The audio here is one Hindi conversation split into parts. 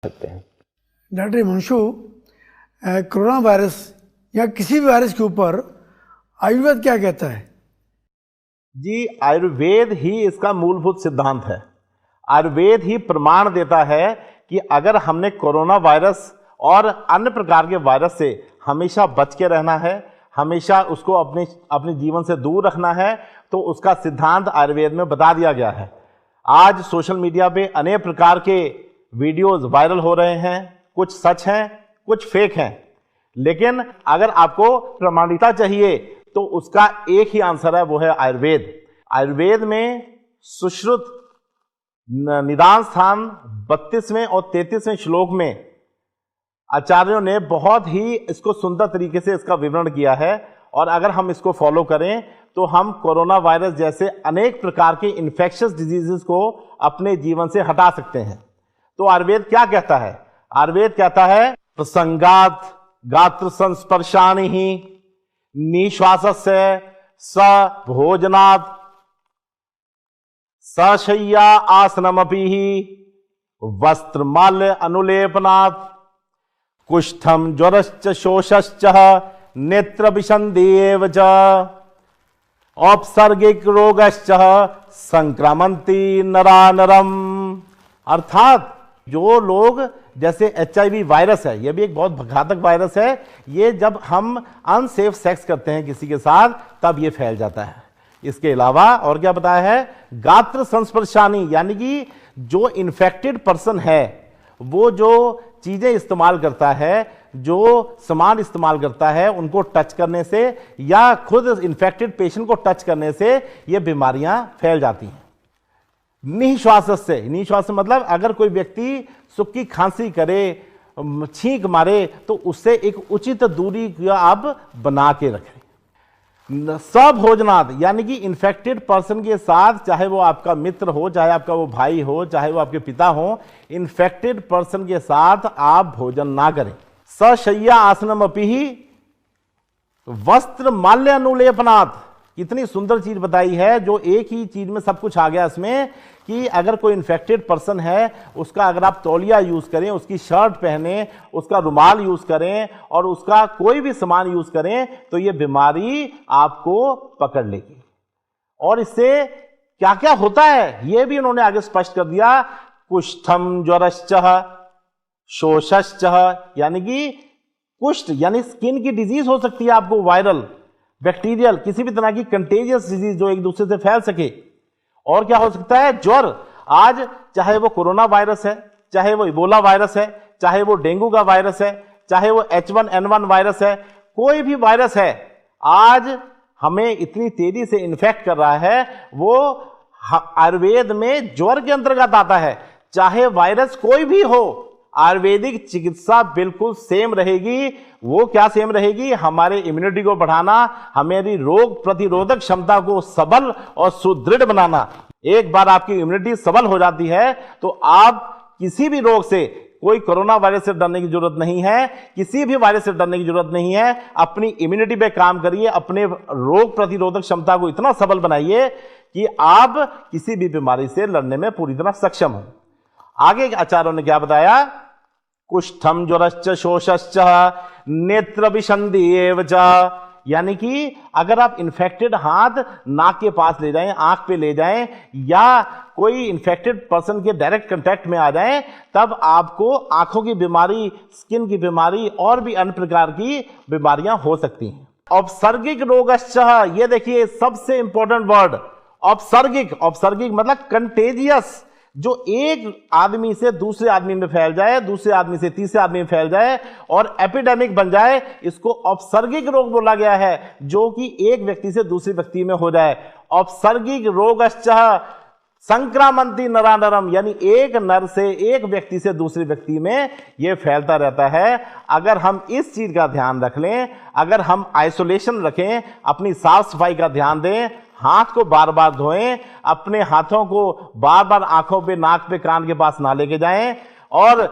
सकते हैं। डॉक्टर हिमांशु, कोरोना वायरस या किसी भी वायरस के ऊपर आयुर्वेद क्या कहता है? जी, आयुर्वेद ही इसका मूलभूत सिद्धांत है। आयुर्वेद ही प्रमाण देता है कि अगर हमने कोरोना वायरस और अन्य प्रकार के वायरस से हमेशा बच के रहना है, हमेशा उसको अपने जीवन से दूर रखना है, तो उसका सिद्धांत आयुर्वेद में बता दिया गया है। आज सोशल मीडिया पे अनेक प्रकार के वीडियोस वायरल हो रहे हैं, कुछ सच हैं, कुछ फेक हैं, लेकिन अगर आपको प्रमाणिकता चाहिए तो उसका एक ही आंसर है, वो है आयुर्वेद। आयुर्वेद में सुश्रुत निदान स्थान 32वें और 33वें श्लोक में आचार्यों ने बहुत ही इसको सुंदर तरीके से इसका विवरण किया है, और अगर हम इसको फॉलो करें तो हम कोरोना वायरस जैसे अनेक प्रकार के इन्फेक्शियस डिजीजेस को अपने जीवन से हटा सकते हैं। तो आयुर्वेद क्या कहता है? आयुर्वेद कहता है प्रसंगात गात्र संस्पर्शानि ही निश्वासस्य स भोजनात् सशय्या आसनमपि ही वस्त्रमाल्य अनुलेपनात् कुष्ठम ज्वरश्च शोषश्च नेत्र विसंधि एव च औपसर्गिक रोगश्च संक्रमन्ति नरानरम। अर्थात जो लोग, जैसे HIV वायरस है, यह भी एक बहुत घातक वायरस है, ये जब हम अनसेफ सेक्स करते हैं किसी के साथ तब ये फैल जाता है। इसके अलावा और क्या बताया है? गात्र संस्पर्शानी, यानी कि जो इन्फेक्टेड पर्सन है वो जो चीजें इस्तेमाल करता है, जो सामान इस्तेमाल करता है, उनको टच करने से या खुद इन्फेक्टेड पेशेंट को टच करने से ये बीमारियां फैल जाती हैं। निश्वास से, निश्वास मतलब अगर कोई व्यक्ति सूखी खांसी करे, छींक मारे, तो उससे एक उचित दूरी आप बना के रखें। सभोजनात्, यानी कि इन्फेक्टेड पर्सन के साथ, चाहे वो आपका मित्र हो, चाहे आपका वो भाई हो, चाहे वो आपके पिता हो, इन्फेक्टेड पर्सन के साथ आप भोजन ना करें। सशय्या आसनम अपि ही वस्त्र माल्य अनुलेपनात्, इतनी सुंदर चीज बताई है, जो एक ही चीज में सब कुछ आ गया इसमें, कि अगर कोई इन्फेक्टेड पर्सन है, उसका अगर आप तौलिया यूज करें, उसकी शर्ट पहने, उसका रुमाल यूज करें और उसका कोई भी सामान यूज करें, तो ये बीमारी आपको पकड़ लेगी। और इससे क्या क्या होता है ये भी उन्होंने आगे स्पष्ट कर दिया। कुष्ठम ज्वरश्च शोषश्च, यानी कि कुष्ठ यानी स्किन की डिजीज हो सकती है आपको, वायरल, बैक्टीरियल, किसी भी तरह की कंटेजियस डिजीज जो एक दूसरे से फैल सके। और क्या हो सकता है? ज्वर। आज चाहे वो कोरोना वायरस है, चाहे वो इबोला वायरस है, चाहे वो डेंगू का वायरस है, चाहे वो H1N1 वायरस है, कोई भी वायरस है, आज हमें इतनी तेजी से इन्फेक्ट कर रहा है, वो आयुर्वेद में ज्वर के अंतर्गत आता है। चाहे वायरस कोई भी हो, आयुर्वेदिक चिकित्सा बिल्कुल सेम रहेगी। वो क्या सेम रहेगी? हमारे इम्यूनिटी को बढ़ाना, हमारी रोग प्रतिरोधक क्षमता को सबल और सुदृढ़ बनाना। एक बार आपकी इम्यूनिटी सबल हो जाती है तो आप किसी भी रोग से, कोई कोरोना वायरस से डरने की जरूरत नहीं है, किसी भी वायरस से डरने की जरूरत नहीं है। अपनी इम्यूनिटी पे काम करिए, अपने रोग प्रतिरोधक क्षमता को इतना सबल बनाइए कि आप किसी भी बीमारी से लड़ने में पूरी तरह सक्षम हो। आगे आचार्यों ने क्या बताया? कुष्ठम ज्वरश्च शोषश्च नेत्र विसंधि एव च, यानी कि अगर आप इन्फेक्टेड हाथ नाक के पास ले जाएं, आंख पे ले जाएं, या कोई इन्फेक्टेड पर्सन के डायरेक्ट कांटेक्ट में आ जाएं, तब आपको आंखों की बीमारी, स्किन की बीमारी और भी अन्य प्रकार की बीमारियां हो सकती हैं। औपसर्गिक रोगश्च, ये देखिए सबसे इंपॉर्टेंट वर्ड, औपसर्गिक। औपसर्गिक मतलब कंटेजियस, जो एक आदमी से दूसरे आदमी में फैल जाए, दूसरे आदमी से तीसरे आदमी में फैल जाए और एपिडेमिक बन जाए, इसको औपसर्गिक रोग बोला गया है, जो कि एक व्यक्ति से दूसरे व्यक्ति में हो जाए। औपसर्गिक रोगश्च संक्रामंती नरानरम, यानी एक नर से, एक व्यक्ति से दूसरे व्यक्ति में यह फैलता रहता है। अगर हम इस चीज का ध्यान रख लें, अगर हम आइसोलेशन रखें, अपनी साफ सफाई का ध्यान दें, हाथ को बार बार धोएं, अपने हाथों को बार बार आंखों पे, नाक पे, कान के पास ना लेके जाएं, और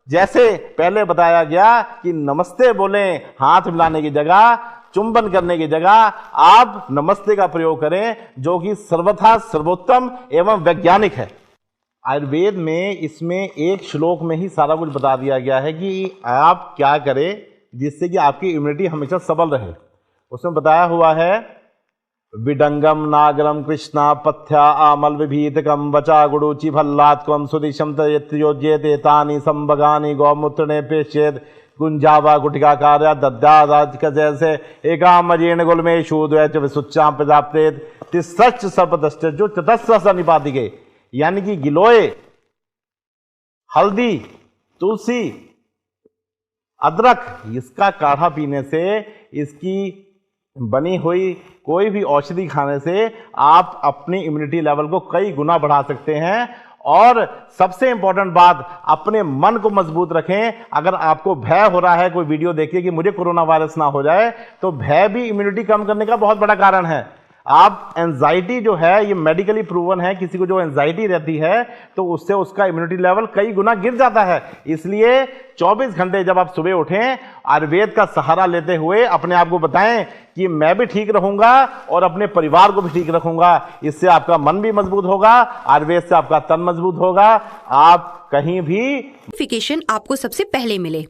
जैसे पहले बताया गया कि नमस्ते बोलें, हाथ मिलाने की जगह, चुंबन करने की जगह आप नमस्ते का प्रयोग करें, जो कि सर्वथा सर्वोत्तम एवं वैज्ञानिक है। आयुर्वेद में इसमें एक श्लोक में ही सारा कुछ बता दिया गया है कि आप क्या करें जिससे कि आपकी इम्यूनिटी हमेशा सबल रहे। उसमें बताया हुआ है विडंगम नागरम कृष्णा पथ्या आमल विभीतकम वचा गुड़ुचि भल्लात्कम सुदिशम तयोज्येतानि संभगानि गौमूत्रणे पेशेद गुंजावा गुटिका कार्य दद्यादाज जैसे एकामजेन गुलमेशु द्वैच विसुच्चा प्रजाप्तेत तिस्रच सर्पदष्ट जो चतस्र निपातिके, यानी कि गिलोय, हल्दी, तुलसी, अदरक, इसका काढ़ा पीने से, इसकी बनी हुई कोई भी औषधि खाने से आप अपनी इम्यूनिटी लेवल को कई गुना बढ़ा सकते हैं। और सबसे इंपॉर्टेंट बात, अपने मन को मजबूत रखें। अगर आपको भय हो रहा है, कोई वीडियो देखिए कि मुझे कोरोना वायरस ना हो जाए, तो भय भी इम्यूनिटी कम करने का बहुत बड़ा कारण है। आप एंजाइटी जो है, ये मेडिकली प्रूवन है, किसी को जो एंजाइटी रहती है तो उससे उसका इम्यूनिटी लेवल कई गुना गिर जाता है। इसलिए 24 घंटे जब आप सुबह उठें, आयुर्वेद का सहारा लेते हुए अपने आप को बताएं कि मैं भी ठीक रहूंगा और अपने परिवार को भी ठीक रखूंगा। इससे आपका मन भी मजबूत होगा, आयुर्वेद से आपका तन मजबूत होगा। आप कहीं भी नोटिफिकेशन आपको सबसे पहले मिले।